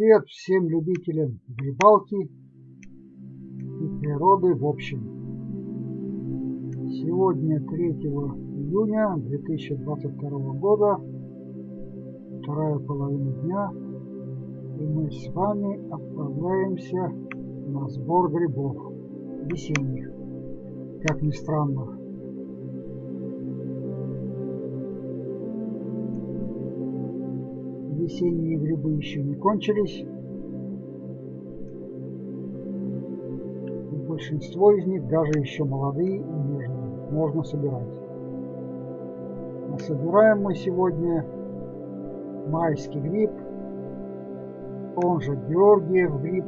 Привет всем любителям рыбалки и природы в общем. Сегодня 3 июня 2022 года, вторая половина дня, и мы с вами отправляемся на сбор грибов весенних, как ни странно. Весенние грибы еще не кончились. И большинство из них даже еще молодые и нежные. Можно собирать. А собираем мы сегодня майский гриб, он же Георгиев гриб,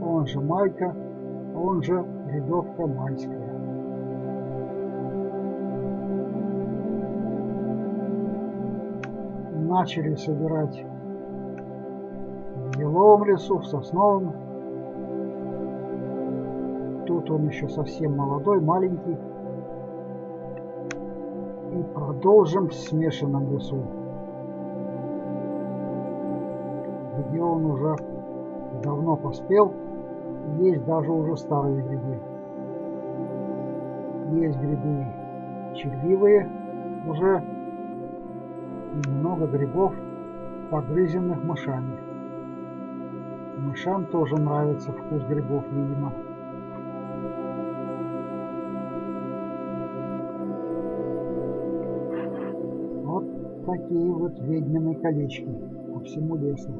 он же майка, он же рядовка майская. Начали собирать в еловом лесу, в сосновом. Тут он еще совсем молодой, маленький. И продолжим в смешанном лесу, где он уже давно поспел. Есть даже уже старые грибы. Есть грибы червивые уже. И много грибов, погрызенных мышами. Мышам тоже нравится вкус грибов, видимо. Вот такие вот ведьмины колечки по всему лесу.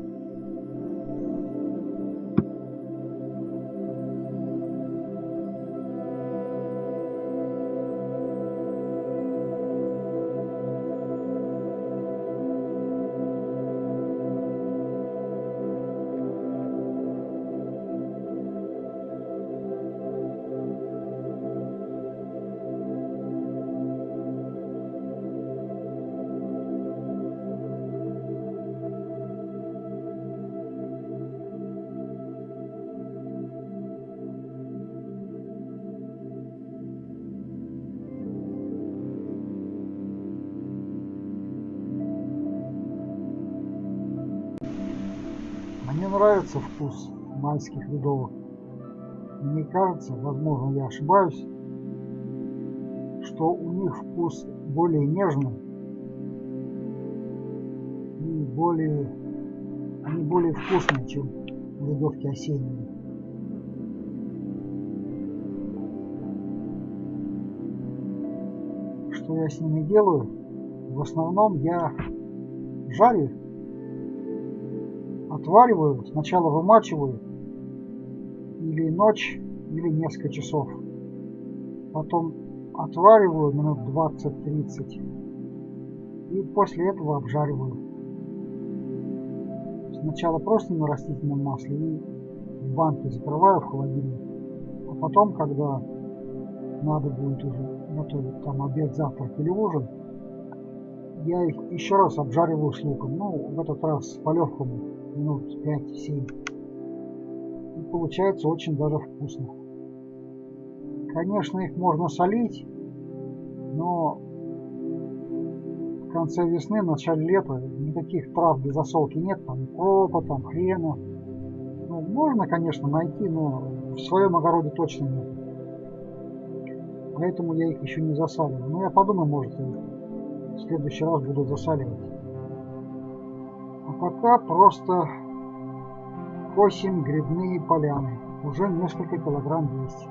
Мне нравится вкус майских рядовок. Мне кажется, возможно я ошибаюсь, что у них вкус более нежный и они более вкусные, чем рядовки осенние. Что я с ними делаю? В основном я жарю, отвариваю, сначала вымачиваю или ночь, или несколько часов. Потом отвариваю минут 20-30 и после этого обжариваю. Сначала просто на растительном масле и в банке закрываю в холодильник. А потом, когда надо будет уже готовить там обед, завтрак или ужин, я их еще раз обжариваю с луком. Ну, в этот раз по-легкому, минут 5-7. И получается очень даже вкусно. Конечно, их можно солить, но в конце весны, в начале лета никаких трав для засолки нет, там укропа, там хрена. Ну, можно, конечно, найти, но в своем огороде точно нет. Поэтому я их еще не засаливаю. Но я подумаю, может, в следующий раз буду засаливать. А пока просто косим грибные поляны. Уже несколько килограмм есть.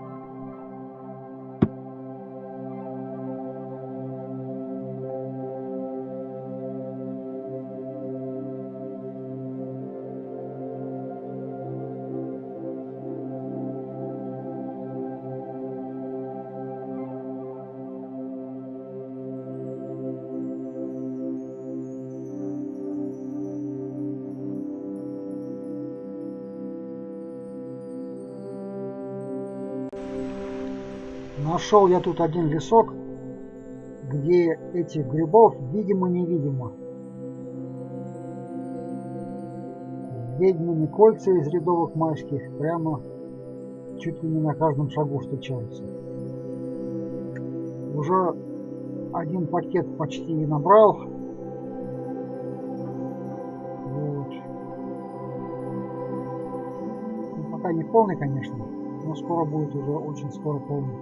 Нашел я тут один лесок, где этих грибов видимо-невидимо. Ведьмины кольца из рядовок майских прямо чуть ли не на каждом шагу встречаются. Уже один пакет почти набрал. Вот. Пока не полный, конечно, но скоро будет, уже очень скоро полный.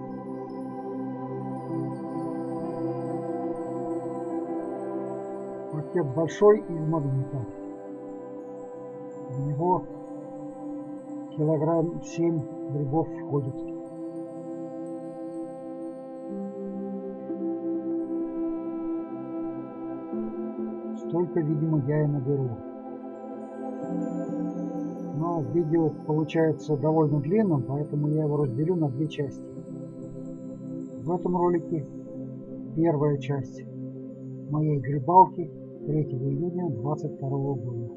Пакет большой из магнита. В него килограмм 7 грибов входит. Столько, видимо, я и наберу. Но видео получается довольно длинным, поэтому я его разделю на две части. В этом ролике первая часть моей грибалки 3 июня 2022 года.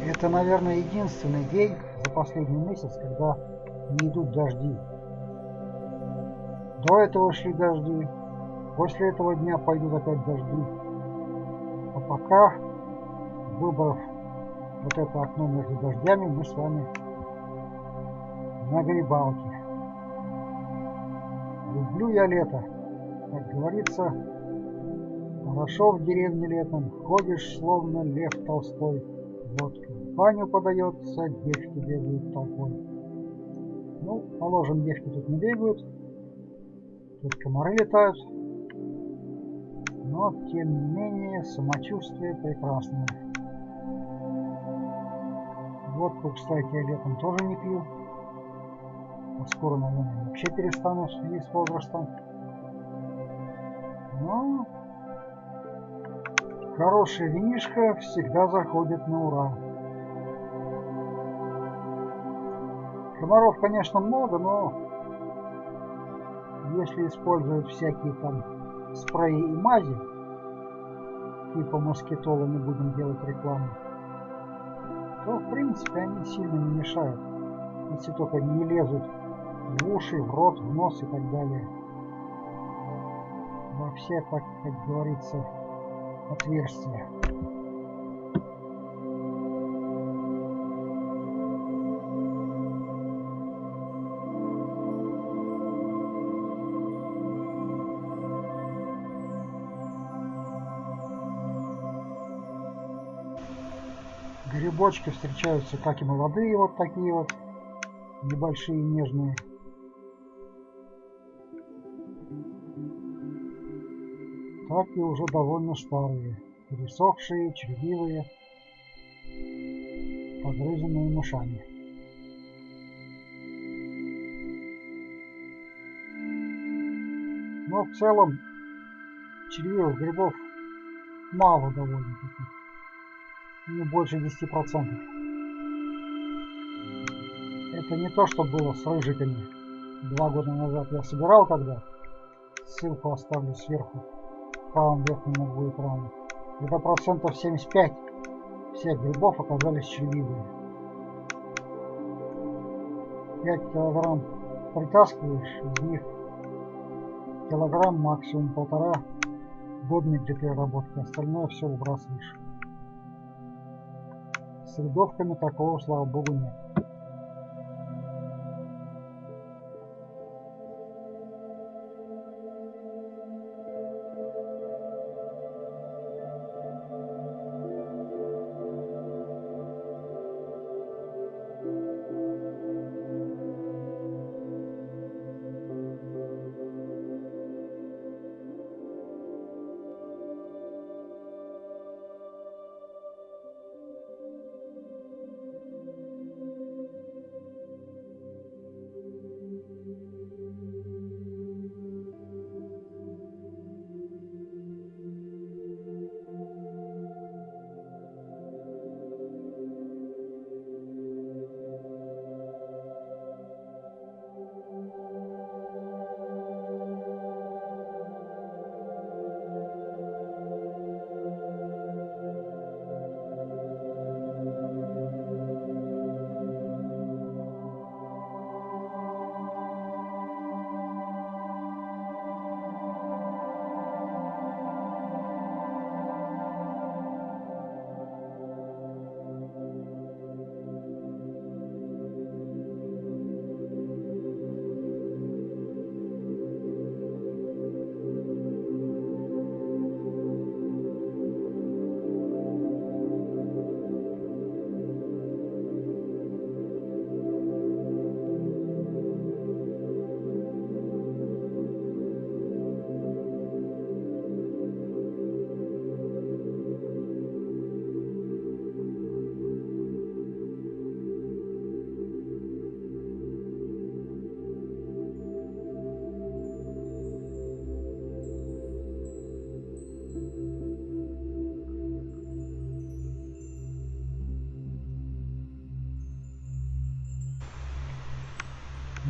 Это, наверное, единственный день за последний месяц, когда не идут дожди. До этого шли дожди, после этого дня пойдут опять дожди. А пока, выбрав вот это окно между дождями, мы с вами на грибалке. Люблю я лето. Как говорится, хорошо в деревне летом, ходишь словно Лев Толстой. Водка в баню подается, девки бегают толпой. Ну, положим, девки тут не бегают, тут комары летают. Но, тем не менее, самочувствие прекрасное. Водку, кстати, я летом тоже не пью. А скоро, наверное, вообще перестану в связи с возрастом. Но хорошее винишко всегда заходит на ура. Комаров, конечно, много, но если использовать всякие там спреи и мази, типа москитола, не будем делать рекламу, то в принципе они сильно не мешают, если только не лезут в уши, в рот, в нос и так далее. Во все, так как говорится, отверстия. Грибочки встречаются как и молодые, вот такие вот, небольшие, нежные. Так и уже довольно старые, пересохшие, червивые, погрызенные мышами. Но в целом червивых грибов мало довольно-таки, не больше 10%. Это не то, что было с рыжиками 2 года назад. Я собирал когда, ссылку оставлю сверху в правом верхнем углу экрана. Это процентов 75 всех грибов оказались червивые. 5 килограмм притаскиваешь, из них килограмм, максимум полтора годный для переработки, остальное все выбрасываешь. С рядовками такого, слава богу, нет.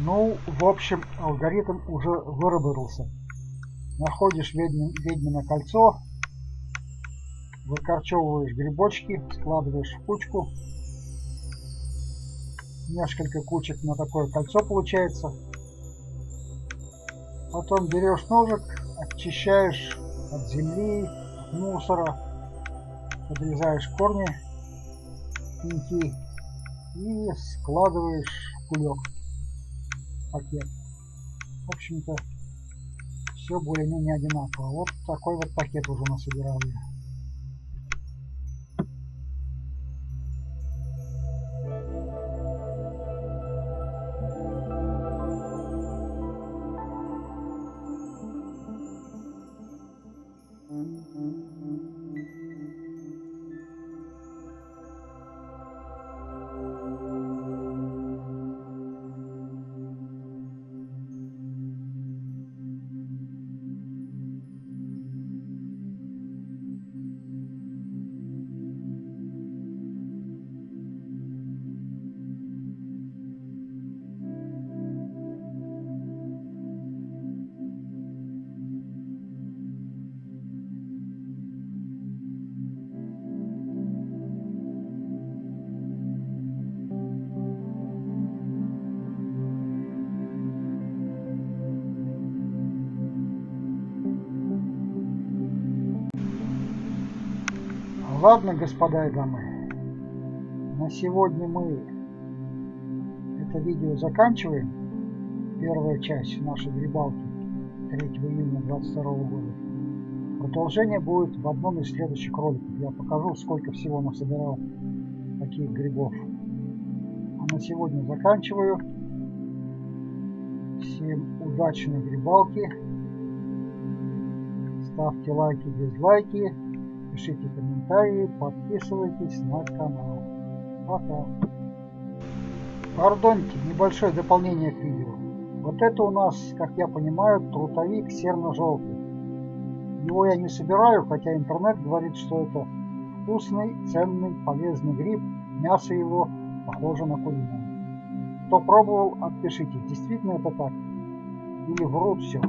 Ну, в общем, алгоритм уже выработался. Находишь ведьмино кольцо, выкорчевываешь грибочки, складываешь в кучку. Несколько кучек на такое кольцо получается. Потом берешь ножик, очищаешь от земли, от мусора, подрезаешь корни, пеньки и складываешь в кулек, пакет. В общем-то, все более-менее одинаково. Вот такой вот пакет уже насобирал я. Ладно, господа и дамы, на сегодня мы это видео заканчиваем. Первая часть нашей грибалки 3 июня 2022 года. Продолжение будет в одном из следующих роликов. Я покажу, сколько всего насобирал таких грибов. А на сегодня заканчиваю. Всем удачной грибалки. Ставьте лайки, дизлайки. Пишите комментарии, подписывайтесь на канал. Пока. Пардоньте, небольшое дополнение к видео. Вот это у нас, как я понимаю, трутовик серно-желтый. Его я не собираю, хотя интернет говорит, что это вкусный, ценный, полезный гриб. Мясо его похоже на куриное. Кто пробовал, отпишитесь, действительно это так или врут все.